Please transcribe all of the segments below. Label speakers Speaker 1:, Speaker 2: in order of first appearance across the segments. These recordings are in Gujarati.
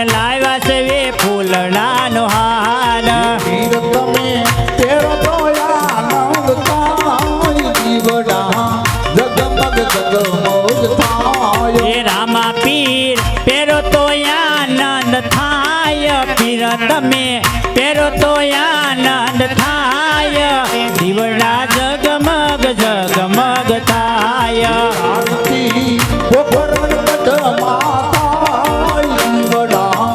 Speaker 1: લાવ્યા છે વે ફૂલડાનો હાર
Speaker 2: પીર તમે તેરો તો આનંદ થાય જીવડા જગમગ જગમગ થાય
Speaker 1: એ રામા પીર પેરો તો આનંદ થાય પીર તમે પેરો તો આનંદ થાય દીવડા જગમગ જગમગ થાય
Speaker 2: આરતી પોખરણ કઢમાં થાય જીવડા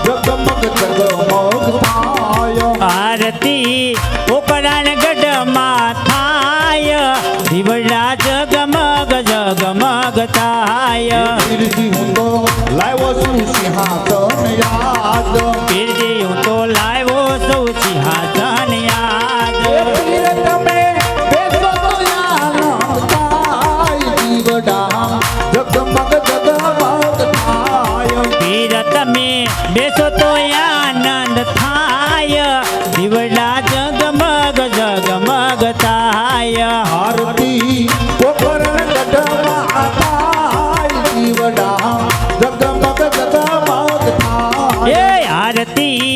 Speaker 2: જગમગ જગમગ થાય
Speaker 1: આરતી ઉપરાણ ગઢમાં થાય દીવડા જગમગ જગમગ થાય
Speaker 2: પીરજી હું તો લાવ્યો છું સિંહાસન યાદ
Speaker 1: પીરજી હું તો લાવ્યો સૌ સિંહાસન યાદ
Speaker 2: પીર તમે બેસો તો આનંદ થાય જીવડા જગમગ જગમગ થાય
Speaker 1: પીર તમે બેસો તો આનંદ થાય દીવડા જગમગ જગમગ થાય
Speaker 2: આરતી પોખરણ ગઢમાં થાય જીવડા જગમગ જગમગ થાય
Speaker 1: એ આરતી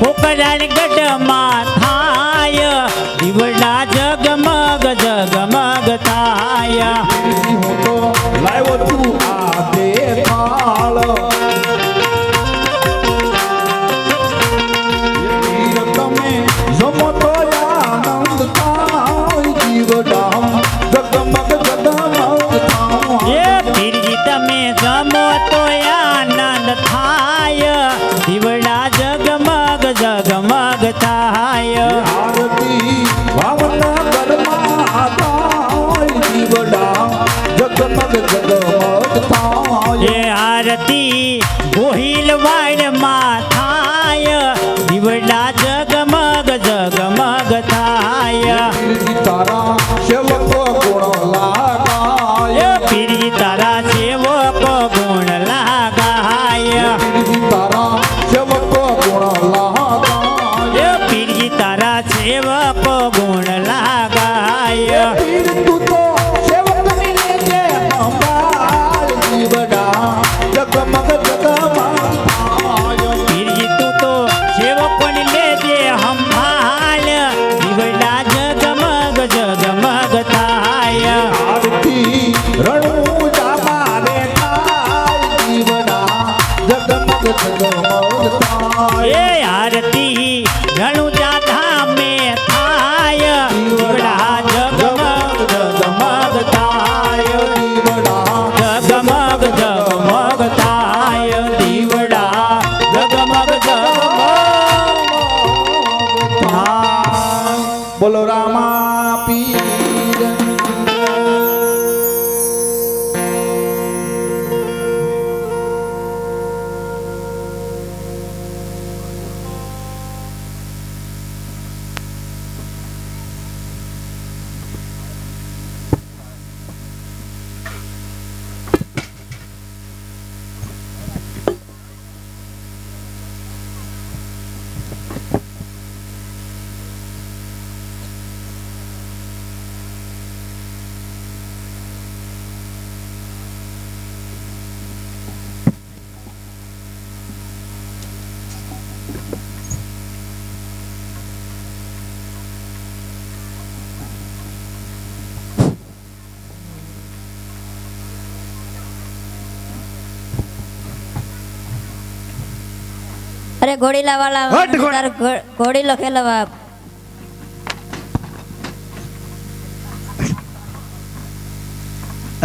Speaker 1: પોકરાણ ગઢમાં થાય દીવડા જગમગ જગમગ થાય
Speaker 2: હું તો લાવ્યો છું આ દેખાળ પીર તમે જમો તો આનંદ થાય જીવડા જગમગ જગમગ થાય
Speaker 1: એ પીરજી તમે જમો તો આનંદ થાય દીવડા જગમગ જગમગ થાય
Speaker 2: આરતી ભાવનગરમાં થાય જીવડા જગમગ જગમગ થાય
Speaker 1: એ આરતી ગોહિલ વાડમાં થાય દીવડા જગમગ જગમગ થાય
Speaker 2: પીરજી તારા સેવકો ગુણ લાગાય
Speaker 1: એ પીરજી તારા સેવકો ગુણ લાગાય
Speaker 2: પીરજી તારા સેવકો ગુણ લાગાય
Speaker 1: એ પીરજી તારા સેવકો ગુણ લાગાય
Speaker 2: પીર તું તો સેવકની લેજે સંભાળ જીવડા જગમગ જગમગ થાય
Speaker 1: પીરજી તું તો સેવકોને લેજે સંભાળ દીવડા જગમગ જગમગ થાય
Speaker 2: આરતી રણુજામાં રે થાય જીવડા જગમગ જગમગ થાય
Speaker 1: એ આરતી ઘણું જાધા મે થાય દીવડા જગમગ જગમગ થાય જગમગ જગમગ થાય દીવડા જગમગ જગમગ થાય
Speaker 2: બોલો રામા પીર
Speaker 3: अरे घोड़ीला वाला
Speaker 4: हट घोड़-
Speaker 3: तार घोड़ी लखेला बाप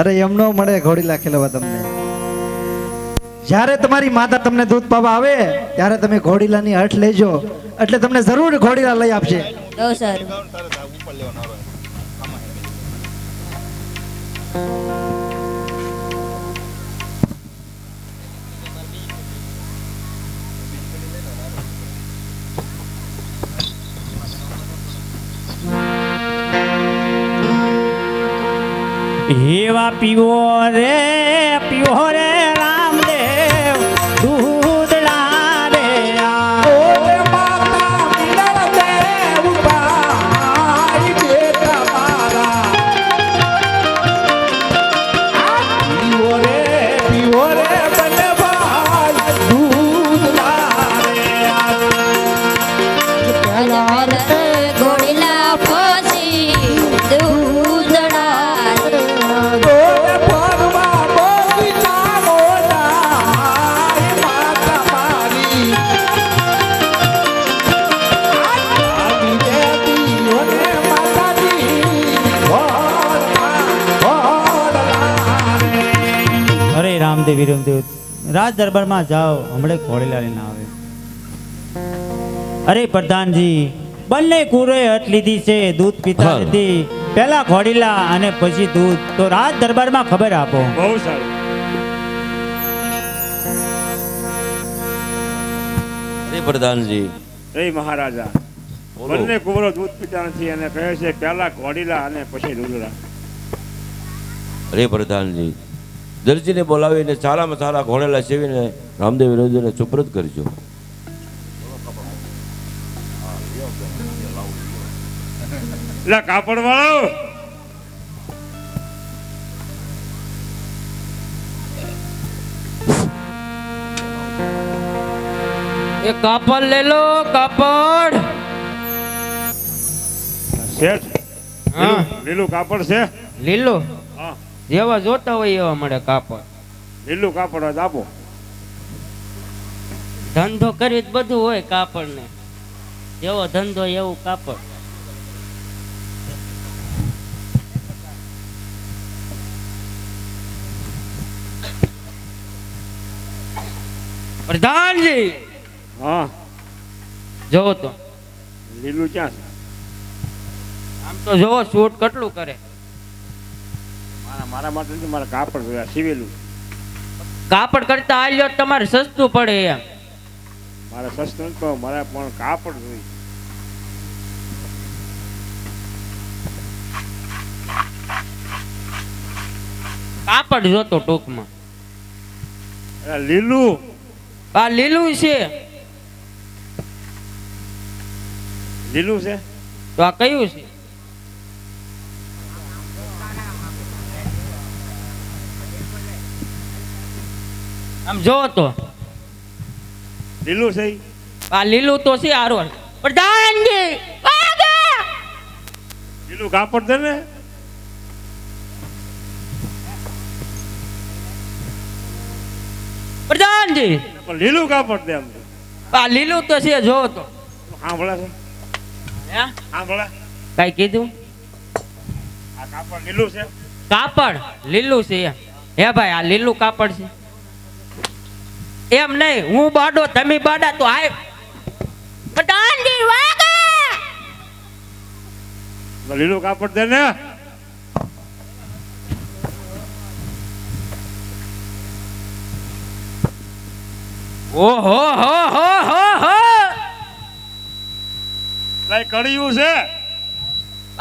Speaker 4: અરે એમનો મળે ઘોડીલા ખેલવા તમને જ્યારે તમારી માતા તમને દૂધ પાવા આવે ત્યારે તમે ઘોડીલાની હઠ લેજો એટલે તમને જરૂર ઘોડીલા લઈ આપશે
Speaker 3: જો સર
Speaker 1: એવા પીવો રે રામદેવ દૂધડા રે આ.
Speaker 2: ઓલે માતા મિલન દેવ ભાઈ બેટા મારા પીવો રે બંને ભાઈ દૂધ
Speaker 1: રામદેવ વિરમદેવ રાજ દરબારમાં જાઓ હમણાં ઘોડીલા લઈને આવે. અરે પ્રધાનજી બંને કુરોએ હટ લીધી છે, દૂધ પીતા
Speaker 5: હા.
Speaker 1: નથી, પહેલા ઘોડીલા અને પછી દૂધ. તો રાજ દરબારમાં ખબર આપો.
Speaker 6: બહુ સારું.
Speaker 5: અરે પ્રધાનજી,
Speaker 6: એ મહારાજા
Speaker 5: બોલો.
Speaker 6: બંને કુંવરો દૂધ પીતા નથી અને કહે છે પહેલા ઘોડીલા અને પછી દૂધડા.
Speaker 5: અરે પ્રધાનજી, દરજીને બોલાવીને સારામાં સારા ઘોડેલા સેવીને રામદેવ વિરોધીને સુપ્રત કરજો.
Speaker 6: એટલે કાપડ વાળો
Speaker 7: એ કાપડ લઈ લો, કાપડ.
Speaker 6: શેઠ
Speaker 7: હા.
Speaker 6: લીલું કાપડ છે.
Speaker 7: લીલું
Speaker 6: હા,
Speaker 7: જેવા જોતા હોય એવા મળે કાપડ.
Speaker 6: લીલું કાપડ હોય તો આપો.
Speaker 7: ધંધો કરી જ બધું હોય કાપડ ને, જેવો ધંધો એવું કાપડ. પ્રધાનજી
Speaker 6: હા,
Speaker 7: જોવો તો,
Speaker 6: લીલું ક્યાં છે?
Speaker 7: આમ તો જોવો શૂટ કેટલું કરે.
Speaker 6: મારા માટે નથી, મારા કાપડ જોયા સીવેલું.
Speaker 7: કાપડ કરતા આલ્યો તમારે સસ્તું પડે એમ.
Speaker 6: મારે સસ્તું નથી પણ મારે પણ કાપડ જોઈએ.
Speaker 7: કાપડ જોતો ટૂંકમાં.
Speaker 6: એટલે લીલું
Speaker 7: આ લીલું છે
Speaker 6: લીલું છે.
Speaker 7: તો આ કયું છે? આમ જોવો તો
Speaker 6: લીલું છે ઈ?
Speaker 7: આ લીલું તો છે આરોર. પ્રધાનજી
Speaker 6: લીલું કાપડ દે ને.
Speaker 7: પ્રધાનજી
Speaker 6: પણ લીલું કાપડ દે. આમ
Speaker 7: આ લીલું તો છે, જોવો તો.
Speaker 6: સાંભળે છે?
Speaker 7: હે?
Speaker 6: સાંભળે?
Speaker 7: કઈ કીધું?
Speaker 6: આ કાપડ લીલું છે.
Speaker 7: કાપડ લીલું છે એમ. હે ભાઈ, આ લીલું કાપડ છે એમ નહીં. હું બાડો, તમે બાડા તો આય. પ્રધાનજી વાગે.
Speaker 6: તો લીલું કાપડ દે ને.
Speaker 7: ઓહો હો હો હો હો.
Speaker 6: કઈ કડિયું છે?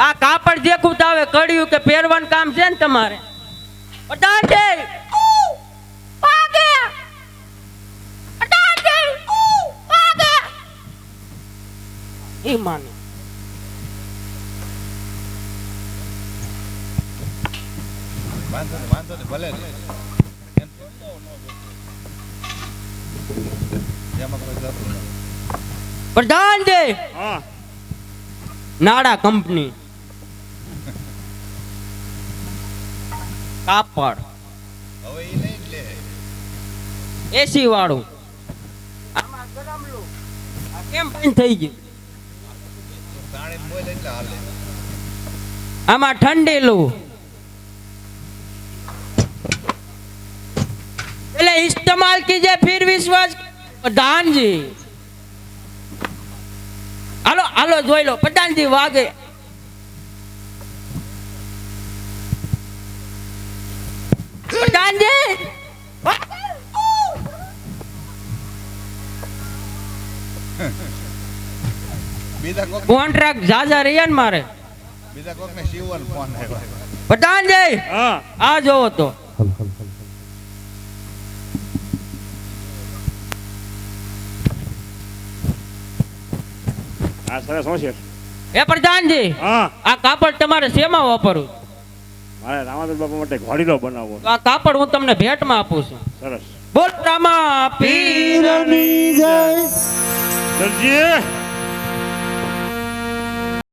Speaker 7: આ કાપડ દેખું તો આવે કડિયું કે પહેરવાનું કામ છે ને તમારે. પ્રધાનજી વાગે. પ્રધાનજી વાગે. ઈ માને. પ્રધાનજી
Speaker 6: હા,
Speaker 7: નાડા કંપની કાપડ એસી વાળું. આમાં ગરમલું. આ કેમ બંધ થઈ ગયું? આમાં ઠંડેલું. એટલે इस्तेमाल कीजिए फिर विश्वास. प्रधानजी હાલો હાલો જોઈ લો. પ્રધાનજી વાગે. પ્રધાનજી કોન્ટ્રાક્ટ જાજા રહ્યા ને મારે. પ્રધાનજી
Speaker 6: હા.
Speaker 7: આ જોવો તો.
Speaker 6: આ સરસ શું છે?
Speaker 7: એ પ્રધાનજી
Speaker 6: હા,
Speaker 7: આ કાપડ તમારે શેમાં વાપરવું?
Speaker 6: મારે રામાદલ બાપા માટે ઘોડીલો બનાવવો.
Speaker 7: તો આ કાપડ હું તમને ભેટમાં આપું છું.
Speaker 6: સરસ.
Speaker 7: બોલ રામા પીરની જય.
Speaker 6: દરજી